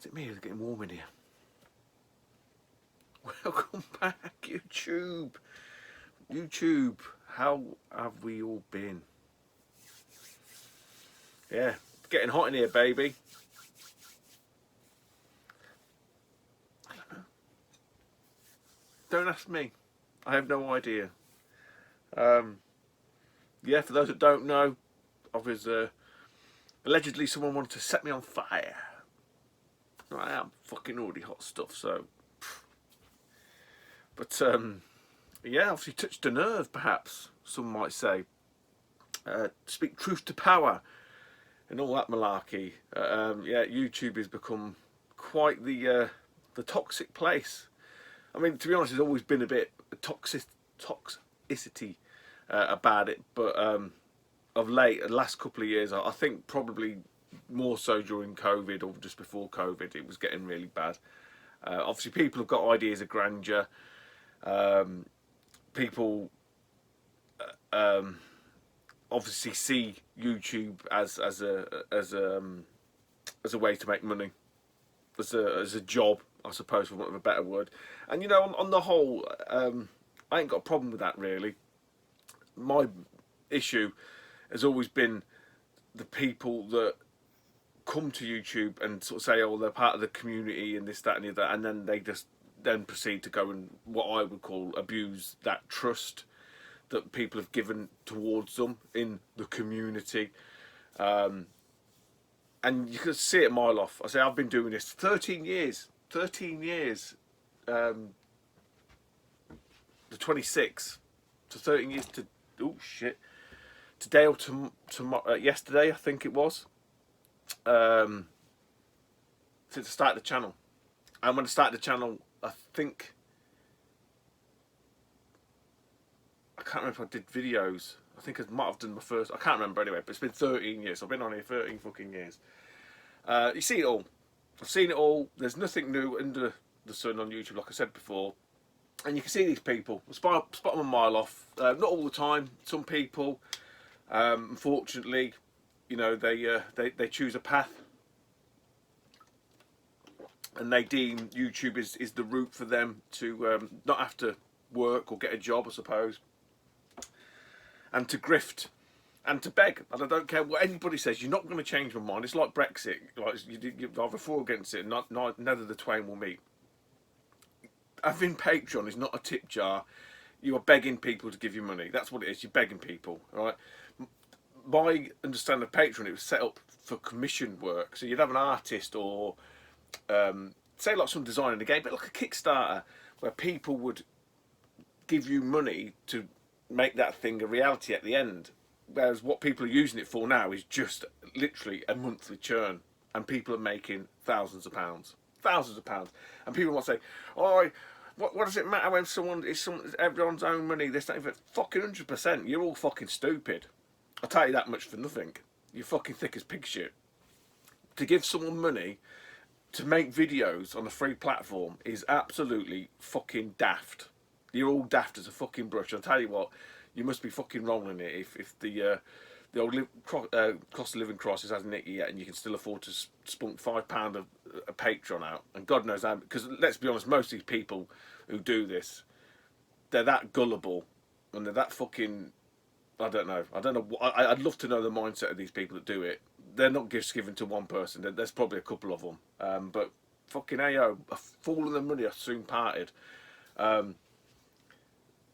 Is it me? It's getting warm in here. Welcome back, YouTube. YouTube, how have we all been? Yeah, it's getting hot in here, baby. I don't know. Don't ask me. I have no idea. Yeah, for those that don't know, I was allegedly someone wanted to set me on fire. I am fucking already hot stuff, so. But yeah, obviously touched a nerve, perhaps some might say. Speak truth to power and all that malarkey. Yeah, YouTube has become quite the toxic place. I mean, to be honest, there's always been a bit of toxicity about it, but of late, the last couple of years, I think probably more so during COVID or just before COVID, it was getting really bad. Obviously, people have got ideas of grandeur. People obviously see YouTube as a way to make money, as a job, I suppose, for want of a better word. And you know, on the whole, I ain't got a problem with that really. My issue has always been the people that come to YouTube and sort of say, oh, they're part of the community and this, that, and the other, and then they just then proceed to go and what I would call abuse that trust that people have given towards them in the community. And you can see it a mile off. I say I've been doing this 13 years. 13 years. The 26. So 13 years to... Oh, shit. Today or tomorrow... yesterday, I think it was. Since I started the channel. And when I started the channel, I think... I can't remember if I did videos. I think I might have done my first... I can't remember anyway, but it's been 13 years. I've been on here 13 fucking years. You see it all. I've seen it all. There's nothing new under the sun on YouTube, like I said before. And you can see these people. Spot them a mile off. Not all the time. Some people, unfortunately, you know, they choose a path. And they deem YouTube is the route for them to not have to work or get a job, I suppose. And to grift. And to beg, and I don't care what anybody says. You're not going to change my mind. It's like Brexit. Like you're either for or against it. Neither the twain will meet. Having Patreon is not a tip jar. You are begging people to give you money. That's what it is. You're begging people, right? My understanding of Patreon, it was set up for commission work. So you'd have an artist or say like some designer in the game, but like a Kickstarter, where people would give you money to make that thing a reality at the end. Whereas what people are using it for now is just literally a monthly churn, and people are making thousands of pounds, and people might say, "Oh, what does it matter when everyone's own money? This, that, fucking 100%. You're all fucking stupid. I'll tell you that much for nothing. You're fucking thick as pig shit. To give someone money to make videos on a free platform is absolutely fucking daft. You're all daft as a fucking brush. I'll tell you what." You must be fucking rolling it if the old cost of living crisis hasn't hit you yet, and you can still afford to spunk £5 a Patreon out, and God knows how. Because let's be honest, most of these people who do this, they're that gullible, and they're that fucking. I don't know. I'd love to know the mindset of these people that do it. They're not gifts given to one person. There's probably a couple of them, but fucking ayo, a fool and the money are soon parted.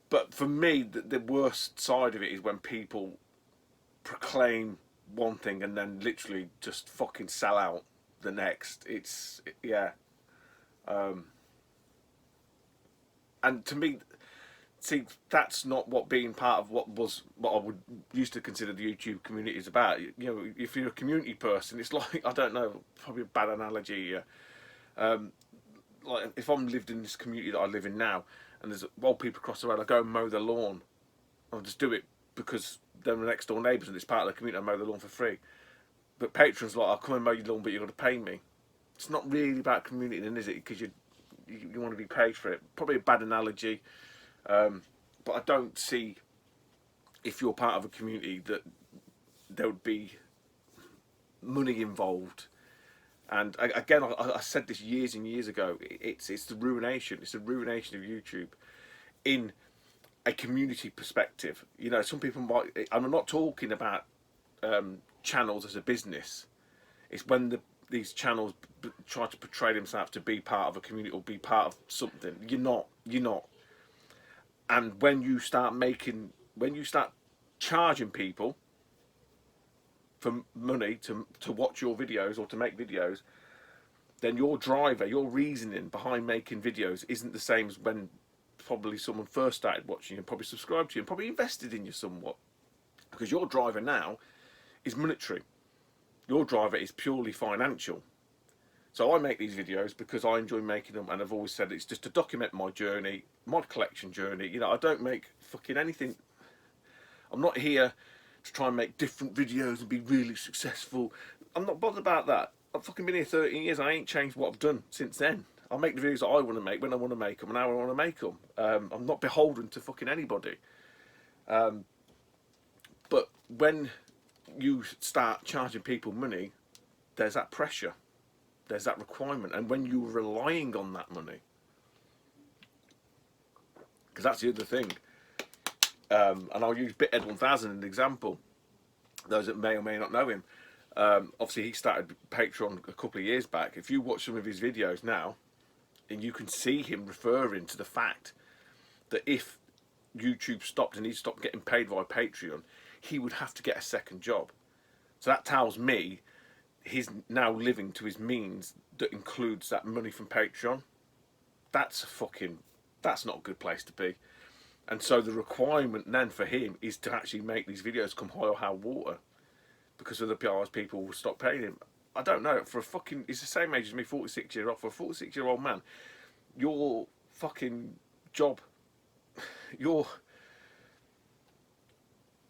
But for me, the worst side of it is when people proclaim one thing and then literally just fucking sell out the next. Yeah. And to me, see, that's not what being part of what I would used to consider the YouTube community is about. You know, if you're a community person, it's like, I don't know, probably a bad analogy here. Like if I'm lived in this community that I live in now, and there's old people across the road, I go and mow their lawn. I'll just do it because they're my next door neighbours and it's part of the community. I mow the lawn for free. But patrons like, I'll come and mow your lawn, but you've got to pay me. It's not really about community then, is it? Because you want to be paid for it. Probably a bad analogy. But I don't see, if you're part of a community, that there would be money involved And again, I said this years and years ago. It's the ruination. It's the ruination of YouTube in a community perspective. You know, some people might. And I'm not talking about channels as a business. It's when these channels try to portray themselves to be part of a community or be part of something. You're not. You're not. And when you start charging people for money to watch your videos or to make videos, then your driver, your reasoning behind making videos isn't the same as when probably someone first started watching and probably subscribed to you and probably invested in you somewhat. Because your driver now is monetary. Your driver is purely financial. So I make these videos because I enjoy making them, and I've always said it's just to document my journey, my collection journey. You know, I don't make fucking anything. I'm not here to try and make different videos and be really successful. I'm not bothered about that. I've fucking been here 13 years. I ain't changed what I've done since then. I make the videos that I want to make when I want to make them and how I want to make them. I'm not beholden to fucking anybody. But when you start charging people money, there's that pressure. There's that requirement. And when you're relying on that money, because that's the other thing. And I'll use BitEd 1000 as an example. Those that may or may not know him. Obviously, he started Patreon a couple of years back. If you watch some of his videos now, and you can see him referring to the fact that if YouTube stopped and he stopped getting paid via Patreon, he would have to get a second job. So that tells me he's now living to his means that includes that money from Patreon. That's not a good place to be. And so the requirement then for him is to actually make these videos come high or high water, because otherwise people will stop paying him. I don't know. He's the same age as me, 46-year-old. For a 46-year-old man, your fucking job, your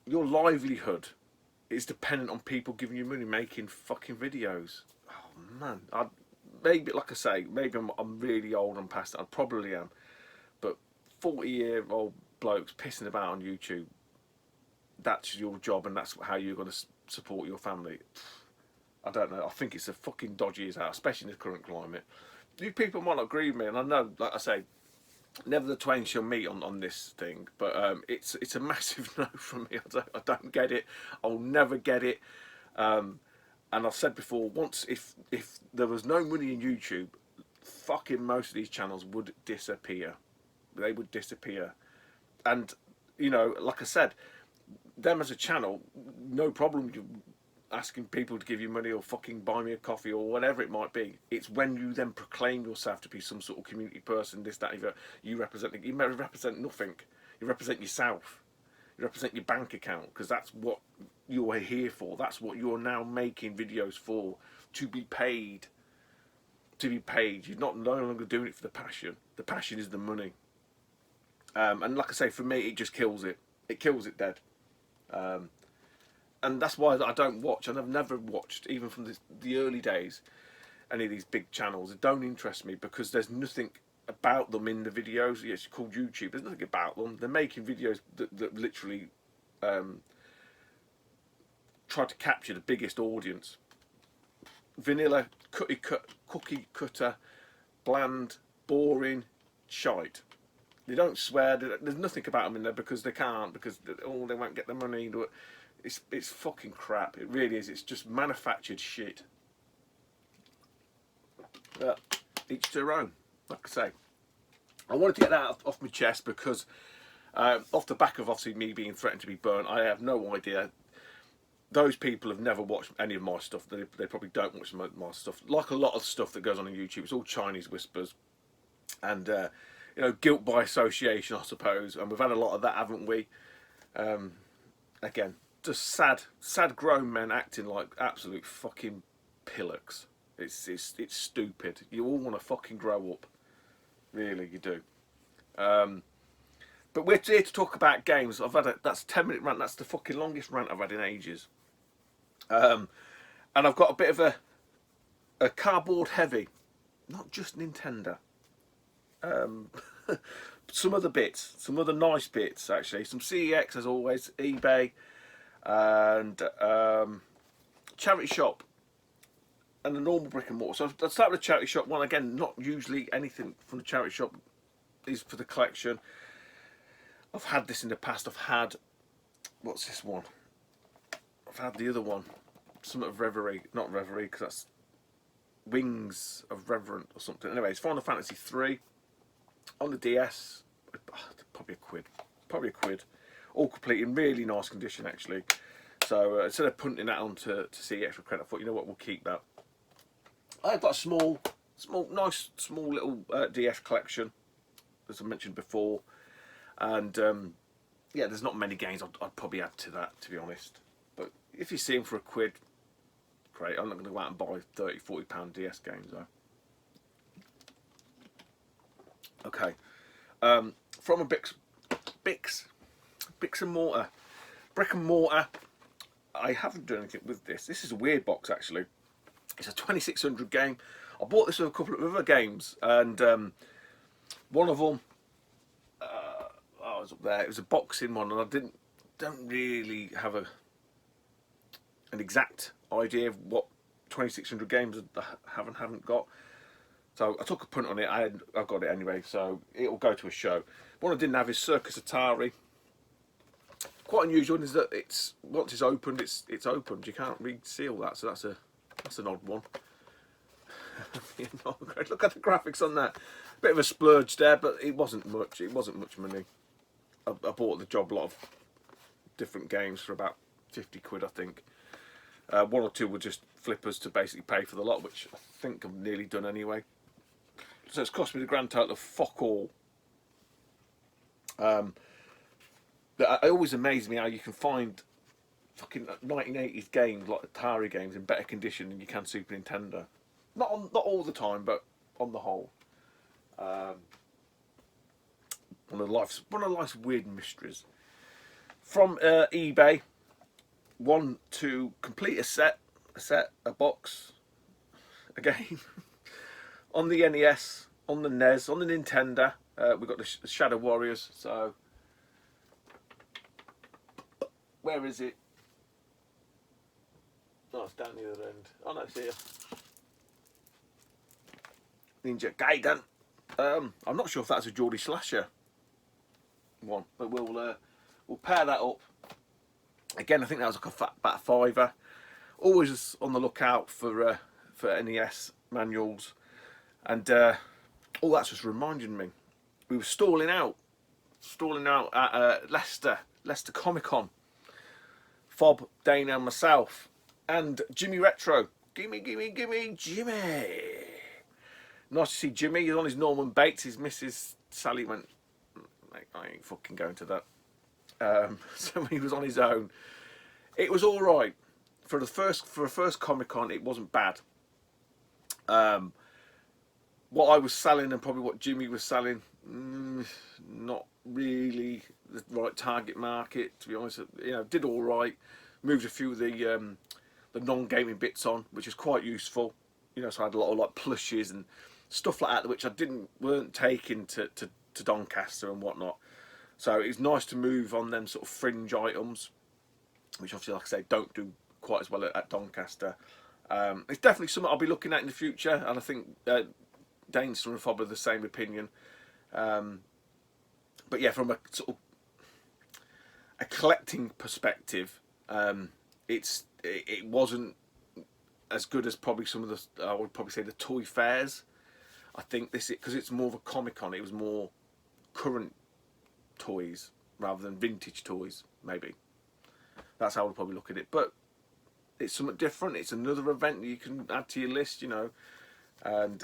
livelihood is dependent on people giving you money making fucking videos. Oh man, maybe, like I say, maybe I'm really old and past it. I probably am, but 40-year-old blokes pissing about on YouTube, that's your job and that's how you're going to support your family. I don't know. I think it's a fucking dodgy as hell, especially in the current climate. You people might not agree with me, and I know, like I say, never the twain shall meet on this thing, but it's a massive no from me. I don't get it. I'll never get it. And I've said before, once if there was no money in YouTube, fucking most of these channels would disappear. They would disappear. And, you know, like I said, them as a channel, no problem asking people to give you money or fucking buy me a coffee or whatever it might be. It's when you then proclaim yourself to be some sort of community person, this, that, you represent nothing. You represent yourself. You represent your bank account, because that's what you're here for. That's what you're now making videos for, to be paid. To be paid. You're no longer doing it for the passion. The passion is the money. And like I say, for me, it just kills it. It kills it dead. And that's why I don't watch, and I've never watched, even from the early days, any of these big channels. It don't interest me, because there's nothing about them in the videos. Yes, it's called YouTube. There's nothing about them. They're making videos that literally try to capture the biggest audience. Vanilla, cookie cutter, bland, boring, shite. They don't swear. There's nothing about them in there because they can't, because they won't get the money. It's fucking crap. It really is. It's just manufactured shit. Each to their own. Like I say, I wanted to get that off my chest because off the back of obviously me being threatened to be burnt, I have no idea. Those people have never watched any of my stuff. They probably don't watch my stuff. Like a lot of stuff that goes on YouTube, it's all Chinese whispers and you know, guilt by association, I suppose. And we've had a lot of that, haven't we? Again, just sad grown men acting like absolute fucking pillocks. It's stupid. You all want to fucking grow up, really, you do. But we're here to talk about games. That's a 10-minute rant. That's the fucking longest rant I've had in ages. And I've got a bit of a cardboard heavy, not just Nintendo. Some other bits, some other nice bits actually. Some CEX as always, eBay, and charity shop. and the normal brick and mortar. So I'll start with the charity shop one. Again, not usually anything from the charity shop is for the collection. I've had this in the past. I've had, what's this one? I've had the other one, something of Reverie, not Reverie, because that's Wings of Reverent or something. Anyway, it's Final Fantasy 3 on the DS. Probably a quid. All complete in really nice condition actually. So instead of punting that on to see extra credit, I thought, you know what, we'll keep that. I've got a nice small little DS collection, as I mentioned before, and yeah, there's not many games I'd probably add to that, to be honest. But if you see them for a quid, great. I'm not going to go out and buy £30–40 DS games though. Okay, from a Bix and Mortar, brick and mortar. I haven't done anything with this. This is a weird box actually. It's a 2600 game. I bought this with a couple of other games, and one of them, I was up there. It was a boxing one, and I don't really have an exact idea of what 2600 games I haven't got. So I took a punt on it. I've got it anyway, so it'll go to a show. What I didn't have is Circus Atari. Quite unusual is that once it's opened, it's opened. You can't reseal that, so that's an odd one. Look at the graphics on that. Bit of a splurge there, but it wasn't much. It wasn't much money. I bought the job lot of different games for about 50 quid, I think. One or two were just flippers to basically pay for the lot, which I think I've nearly done anyway. So it's cost me the grand total of fuck all. It always amazes me how you can find fucking 1980s games like Atari games in better condition than you can Super Nintendo. Not all the time, but on the whole. One of life's weird mysteries. From eBay, one to complete a box, a game on the NES, on the NES, on the Nintendo. We've got the Shadow Warriors. So where is it? Oh, it's down the other end. Oh no, it's here. Ninja Gaiden. I'm not sure if that's a Geordie Slasher one, but we'll pair that up. Again, I think that was like about a fiver. Always on the lookout for NES manuals, and all that's just reminding me. We were stalling out at Leicester Comic Con. Fob, Dana, and myself, and Jimmy Retro. Gimme, Jimmy. Nice to see Jimmy. He's on his Norman Bates. His missus Sally went, mate, I ain't fucking going to that. So he was on his own. It was all right for a first Comic Con. It wasn't bad. What I was selling and probably what Jimmy was selling, not really the right target market, to be honest. You know, did all right. Moved a few of the non-gaming bits on, which is quite useful. You know, so I had a lot of like plushes and stuff like that, which I weren't taking to Doncaster and whatnot. So it's nice to move on them sort of fringe items, which obviously, like I say, don't do quite as well at Doncaster. It's definitely something I'll be looking at in the future, and I think Dane's and Fob are the same opinion. But yeah, from a sort of a collecting perspective, it wasn't as good as probably some of the, I would probably say, the toy fairs. I think because it's more of a Comic Con, it was more current toys rather than vintage toys, maybe. That's how I would probably look at it. But it's something different. It's another event that you can add to your list, you know, and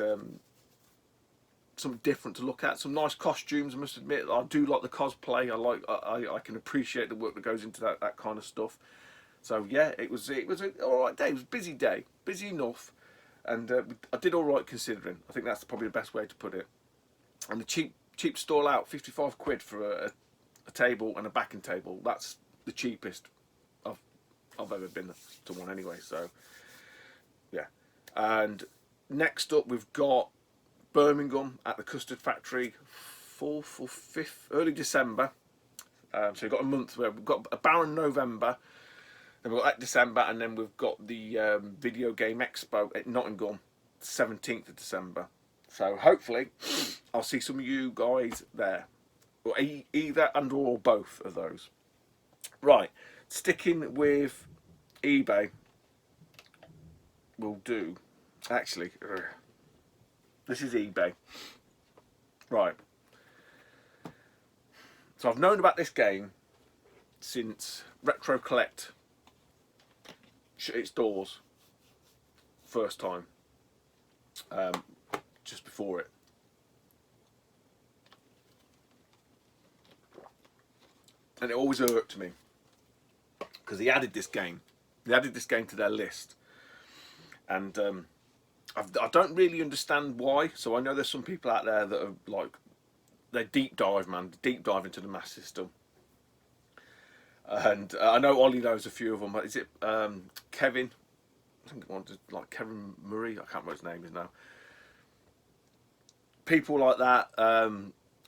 something different to look at. Some nice costumes, I must admit. I do like the cosplay. I can appreciate the work that goes into that kind of stuff. So yeah, it was an alright day. It was a busy day, busy enough, and I did alright considering. I think that's probably the best way to put it. And the cheap stall out, 55 quid for a table and a backing table. That's the cheapest I've ever been to one anyway. So yeah. And next up we've got Birmingham at the Custard Factory, 4th or 5th, early December. So we've got a month where we've got a barren November. Then we've got that December, and then we've got the Video Game Expo at Nottingham, 17th of December. So hopefully I'll see some of you guys there. Or either and or both of those. Right, sticking with eBay, we'll do. Actually, this is eBay. Right. So I've known about this game since Retro Collect shut its doors first time, just before it. And it always irked me because they added this game. They added this game to their list, and I don't really understand why. So I know there's some people out there that are like, they deep dive into the Master System. And I know Ollie knows a few of them. Is it Kevin? I think it was like Kevin Murray. I can't remember what his name is now. People like that,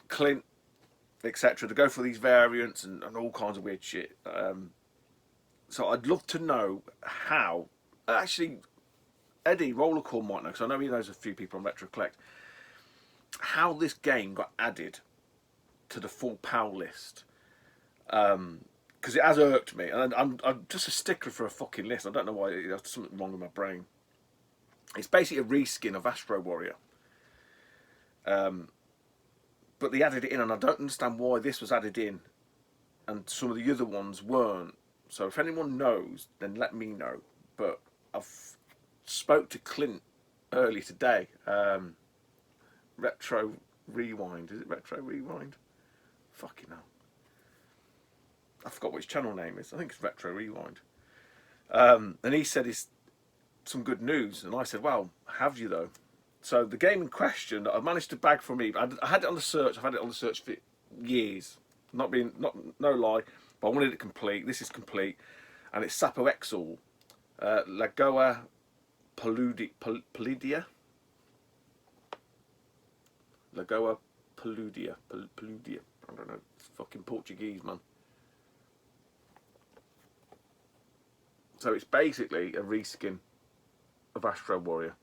Clint, etc. To go for these variants and all kinds of weird shit. So I'd love to know how. Actually, Eddie Rollercore might know, because I know he knows a few people on Retro Collect. How this game got added to the full PAL list. Because it has irked me, and I'm just a stickler for a fucking list. I don't know why. There's something wrong with my brain. It's basically a reskin of Astro Warrior. But they added it in, and I don't understand why this was added in and some of the other ones weren't. So if anyone knows, then let me know. But I've spoke to Clint early today. Retro Rewind. Is it Retro Rewind? Fucking hell. I forgot what his channel name is. I think it's Retro Rewind. And he said it's some good news. And I said, well, have you though? So the game in question that I managed to bag from eBay, I had it on the search. I've had it on the search for years. No lie, but I wanted it complete. This is complete, and it's Sapo Xo, Lagoa Paludia. Lagoa Paludia. I don't know. It's fucking Portuguese, man. So it's basically a reskin of Astro Warrior.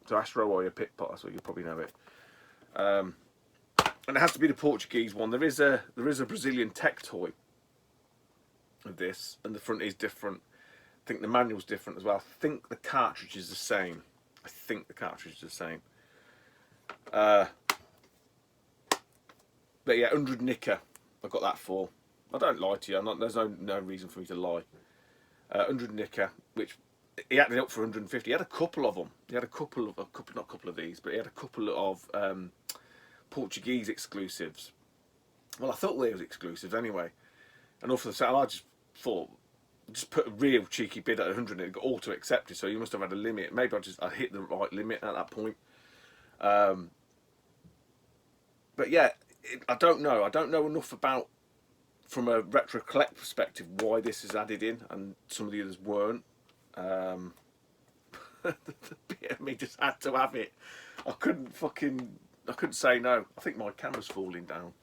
So Astro Warrior Pit Pot, that's what you probably know it. And it has to be the Portuguese one. There is a Brazilian tech toy of this, and the front is different. I think the manual's different as well. I think the cartridge is the same. But yeah, 100 nicker. I got that for. I don't lie to you. There's no reason for me to lie. 100 nicker, which he added up for 150. He had a couple of them. He had not a couple of these, but he had a couple of Portuguese exclusives. Well, I thought they was exclusives anyway. And off the sale, I just thought, just put a real cheeky bid at 100 and it got auto accepted. So you must have had a limit. Maybe I hit the right limit at that point. But yeah, I don't know. I don't know enough about, from a Retro Collect perspective, why this is added in and some of the others weren't. The bit of me just had to have it. I couldn't say no. I think my camera's falling down.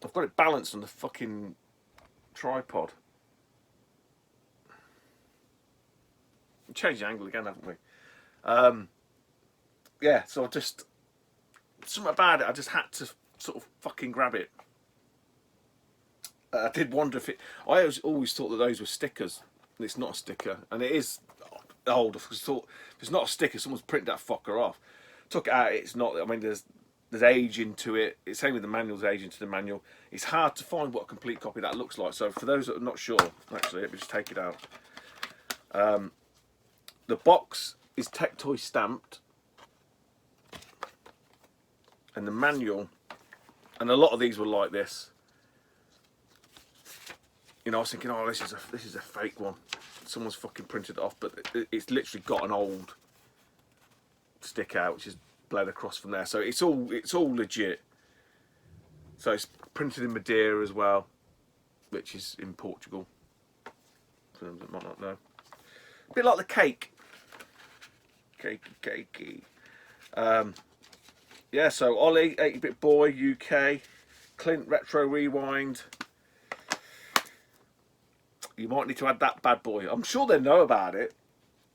I've got it balanced on the fucking tripod. We changed the angle again, haven't we? Yeah, so something about it, I just had to sort of fucking grab it. I did wonder if I always thought that those were stickers. It's not a sticker, and it is old. I thought if it's not a sticker, someone's printed that fucker off. Took it out. It's not. I mean, there's age into it. It's same with the manual's age into the manual. It's hard to find what a complete copy of that looks like. So for those that are not sure, actually, let me just take it out. The box is Tech Toy stamped, and the manual, and a lot of these were like this. You know, I was thinking, oh, this is a fake one. Someone's fucking printed it off, but it's literally got an old stick out, which is bled across from there. So it's all legit. So it's printed in Madeira as well, which is in Portugal. For them that might not know. A bit like the cake. Cakey. Yeah, so Ollie, 80-bit boy, UK. Clint, Retro Rewind. you might need to add that bad boy. I'm sure they know about it,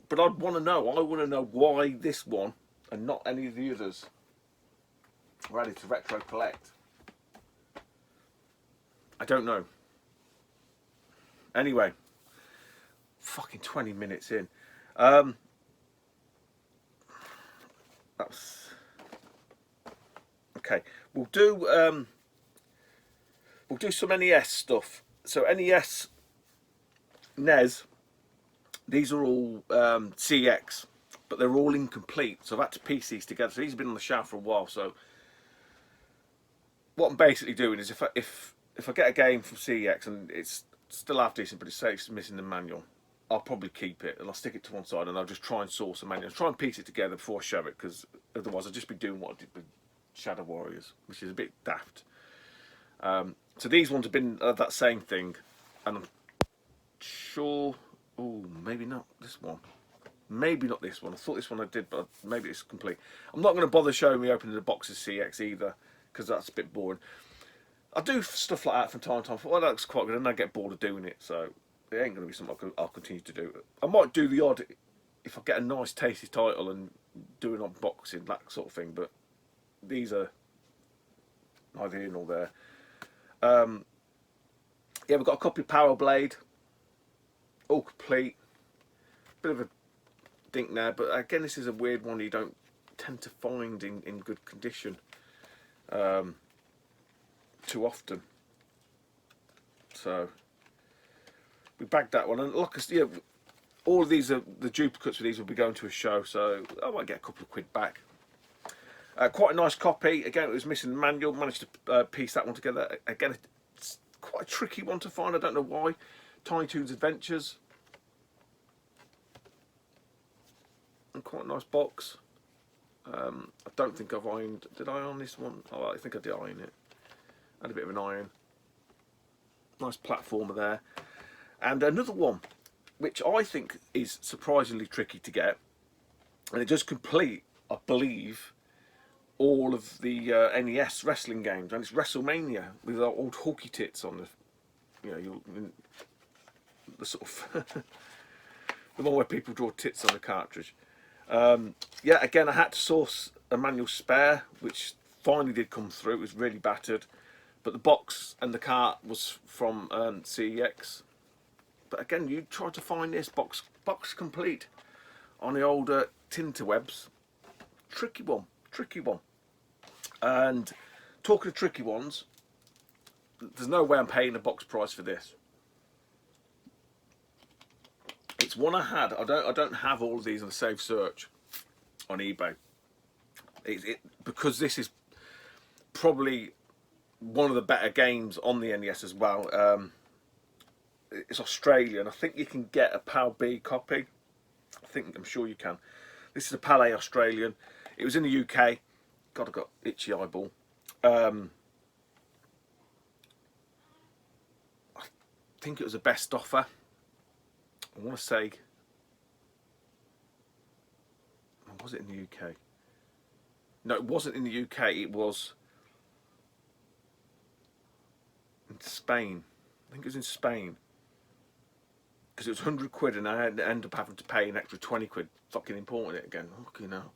but I'd want to know. I want to know why this one and not any of the others are added to retro collect. I don't know. Anyway, fucking 20 minutes in. That's okay. We'll do some NES stuff. So NES, NES, these are all CX, but they're all incomplete. So I've had to piece these together. So these have been on the shelf for a while. So what I'm basically doing is if I get a game from CX and it's still half decent, but it's missing the manual, I'll probably keep it and I'll stick it to one side and I'll just try and source a manual. Try and piece it together before I show it, because otherwise I'll just be doing what I did with Shadow Warriors, which is a bit daft. So these ones have been that same thing, and I'm sure. Oh, maybe not this one. Maybe not this one. I thought this one I did, but maybe it's complete. I'm not going to bother showing me opening the boxes CX either, because that's a bit boring. I do stuff like that from time to time. Well, that looks quite good, and I get bored of doing it, so it ain't going to be something I'll continue to do. I might do the odd if I get a nice, tasty title and do an unboxing, that sort of thing. But these are neither here nor there. Yeah, we've got a copy of Power Blade, all complete. Bit of a dink there, but again, this is a weird one you don't tend to find in good condition too often. So we bagged that one, and like I said, yeah, all of these are the duplicates for these will be going to a show, so I might get a couple of quid back. Quite a nice copy. Again, it was missing the manual. Managed to piece that one together. Again, it's quite a tricky one to find. I don't know why. Tiny Toons Adventures. And quite a nice box. I don't think I've ironed. Did I iron this one? Oh, I think I did iron it. Had a bit of an iron. Nice platformer there. And another one, which I think is surprisingly tricky to get. And it does complete, I believe, all of the NES wrestling games, and it's WrestleMania with our old hawky tits on the, the sort of the one where people draw tits on the cartridge. Yeah, again, I had to source a manual spare, which finally did come through. It was really battered, but the box and the cart was from CEX. But again, you try to find this box complete on the older tinterwebs. Tricky one. And talking of tricky ones, there's no way I'm paying a box price for this. It's one I had. I don't have all of these on the Save Search on eBay. Because this is probably one of the better games on the NES as well. It's Australian. I think you can get a PAL B copy. I'm sure you can. This is a PAL A Australian. It was in the UK. God, I got itchy eyeball. I think it was a best offer. I want to say, was it in the UK? No, it wasn't in the UK. It was in Spain. I think it was in Spain. Because it was 100 quid and I ended up having to pay an extra 20 quid. Fucking importing it again. Fucking hell.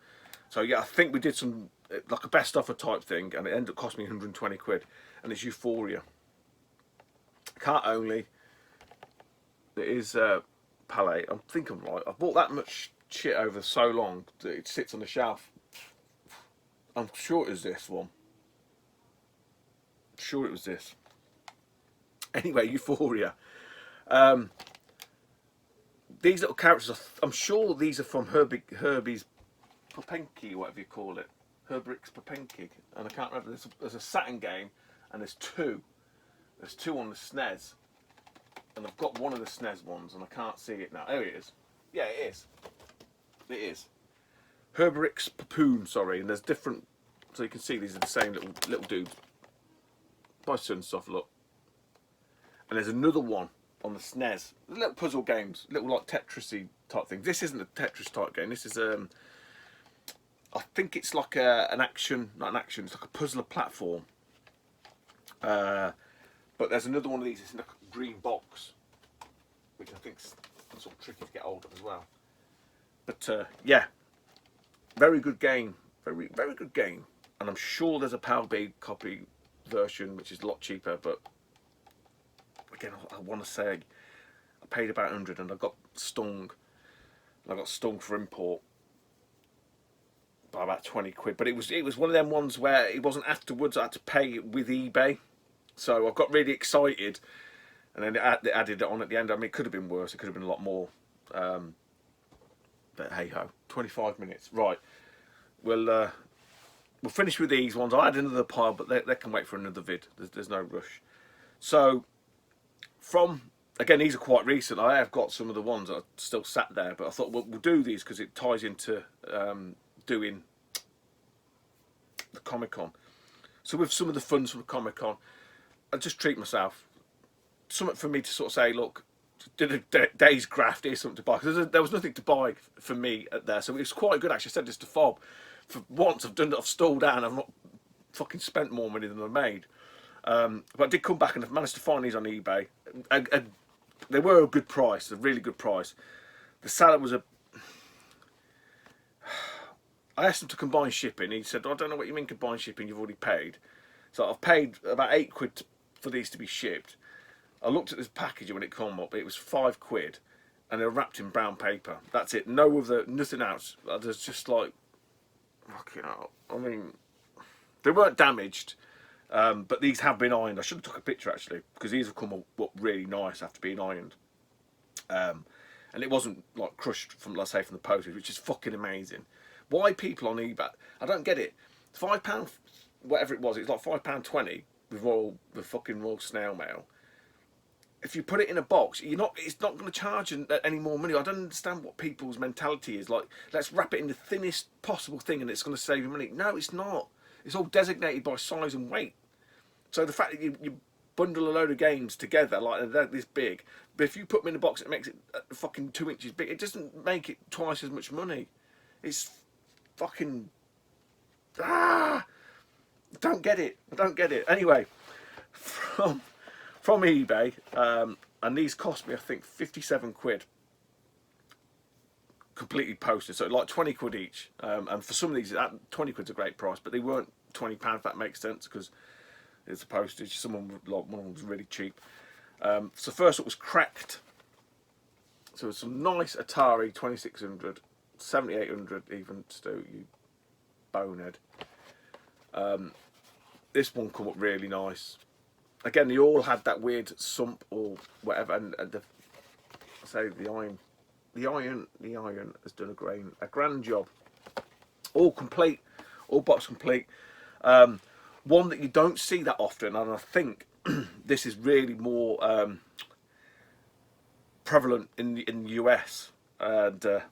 So yeah, I think we did some, like a best offer type thing, and it ended up costing me 120 quid. And it's Euphoria. Cart only. It is Palais. I think I'm right. I've bought that much shit over so long that it sits on the shelf. I'm sure it was this one. I'm sure it was this. Anyway, Euphoria. These little characters, I'm sure these are from Herbie's Popenki, whatever you call it. Herbrix Popenki. And I can't remember. There's a Saturn game, and there's two. There's two on the SNES. And I've got one of the SNES ones, and I can't see it now. There it is. Yeah, it is. It is. Herbrix Papoon, sorry. And there's different, so you can see these are the same little dudes. By certain stuff, look. And there's another one on the SNES. Little puzzle games, little like Tetrisy type things. This isn't a Tetris type game. This is I think it's like an action, not an action. It's like a puzzler platform. But there's another one of these. It's in a green box. which I think's sort of tricky to get hold of as well. But yeah, very good game, very good game, and I'm sure there's a Power B copy version which is a lot cheaper. But again, I want to say I paid about 100 and I got stung. I got stung for import by about 20 quid. But it was one of them ones where it wasn't afterwards. I had to pay it with eBay, so I got really excited, and then they added it on at the end. I mean, it could have been worse. It could have been a lot more. But hey ho, 25 minutes. Right, we'll finish with these ones. I had another pile, but they can wait for another vid. There's no rush. So again, these are quite recent. I have got some of the ones that are still sat there, but I thought we'll do these because it ties into doing the Comic-Con. So with some of the funds from the Comic-Con, I just treat myself. Something for me to sort of say, look, did a day's graft, here's something to buy. Because there was nothing to buy for me there. So it was quite good, actually. I said this to Fob. For once, I've stalled down. I've not fucking spent more money than I made. But I did come back and I've managed to find these on eBay. They were a good price, a really good price. The seller was I asked him to combine shipping. He said, I don't know what you mean combine shipping, you've already paid. So I've paid about 8 quid for these to be shipped. I looked at this package when it came up, it was 5 quid. And they're wrapped in brown paper. That's it, nothing else. There's just like, fucking hell. I mean, they weren't damaged. But these have been ironed. I should have took a picture actually, because these have come up really nice after being ironed. And it wasn't like crushed from, let's say, from the postage, which is fucking amazing. Why people on eBay? I don't get it. £5, whatever it was like £5.20 with fucking raw snail mail. If you put it in a box, it's not going to charge any more money. I don't understand what people's mentality is. Like, let's wrap it in the thinnest possible thing and it's going to save you money. No, it's not. It's all designated by size and weight. So the fact that you bundle a load of games together, like they're this big, but if you put them in a box, it makes it fucking 2 inches big. It doesn't make it twice as much money. It's fucking... I don't get it. I don't get it. Anyway, from eBay, and these cost me, I think, 57 quid. Completely posted, so like 20 quid each. And for some of these, 20 quid's a great price, but they weren't £20, if that makes sense, because it's the postage. One of them was really cheap. So first it was Cracked. So it's some nice Atari 2600, 7800 even, Stu, you bonehead. This one come up really nice. Again, they all had that weird sump or whatever, and the iron has done a grand job. All complete, all box complete. One that you don't see that often, and I think this is really more prevalent in the US. And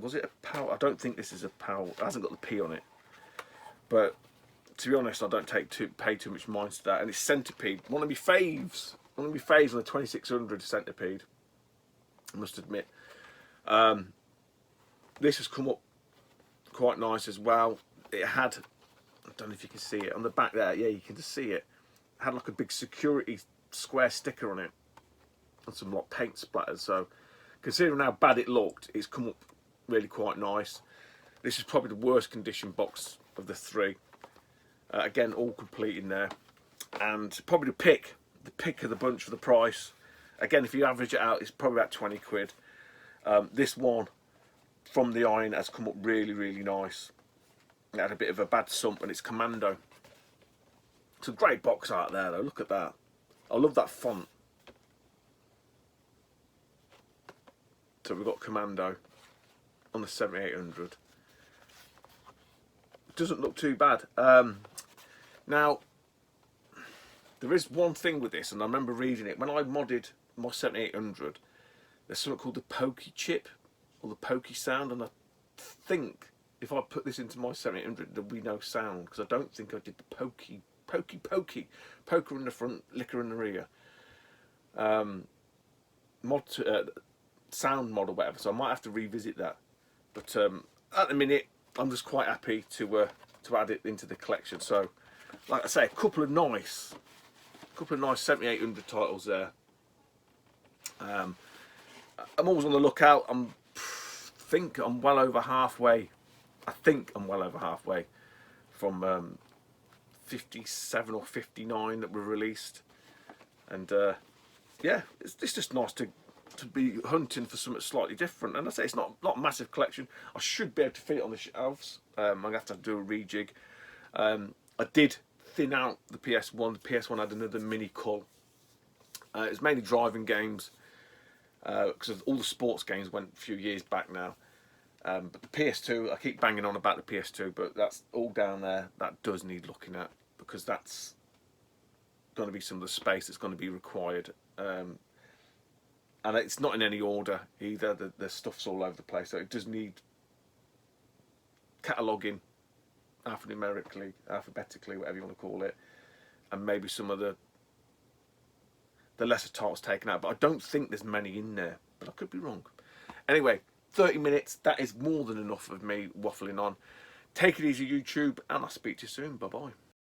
was it a PAL? I don't think this is a PAL. It hasn't got the P on it. But to be honest, I don't pay too much mind to that. And it's Centipede. One of my faves. One of my faves on the 2600 Centipede. I must admit. This has come up quite nice as well. It had, I don't know if you can see it on the back there. Yeah, you can just see it. It had like a big security square sticker on it and some like paint splatters. So considering how bad it looked, it's come up really quite nice. This is probably the worst condition box of the three. Again, all complete in there, and probably the pick of the bunch for the price. Again, if you average it out, it's probably about 20 quid. This one from the iron has come up really nice. It had a bit of a bad sump, and it's Commando. It's a great box art there though, look at that. I love that font. So we've got Commando on the 7800. It doesn't look too bad. Now, there is one thing with this, and I remember reading it when I modded my 7800. There's something called the pokey chip, or the pokey sound, and I think if I put this into my 7800, there'll be no sound, because I don't think I did the pokey, poker in the front, liquor in the rear. Sound mod or whatever, so I might have to revisit that. But at the minute, I'm just quite happy to add it into the collection. So, like I say, a couple of nice 7800 titles there. I'm always on the lookout. Think I'm well over halfway. I think I'm well over halfway from 57 or 59 that were released, and yeah, it's just nice to be hunting for something slightly different. And I say it's not a massive collection. I should be able to fit it on the shelves. I'm gonna have to do a rejig. I did thin out the PS1. The PS1 had another mini cull. It's mainly driving games because all the sports games went a few years back now. But the PS2, I keep banging on about the PS2, but that's all down there. That does need looking at because that's going to be some of the space that's going to be required. And it's not in any order either. The stuff's all over the place, so it does need cataloguing alphabetically, whatever you want to call it, and maybe some of the lesser titles taken out. But I don't think there's many in there, but I could be wrong. Anyway, 30 minutes, that is more than enough of me waffling on. Take it easy, YouTube, and I'll speak to you soon. Bye-bye.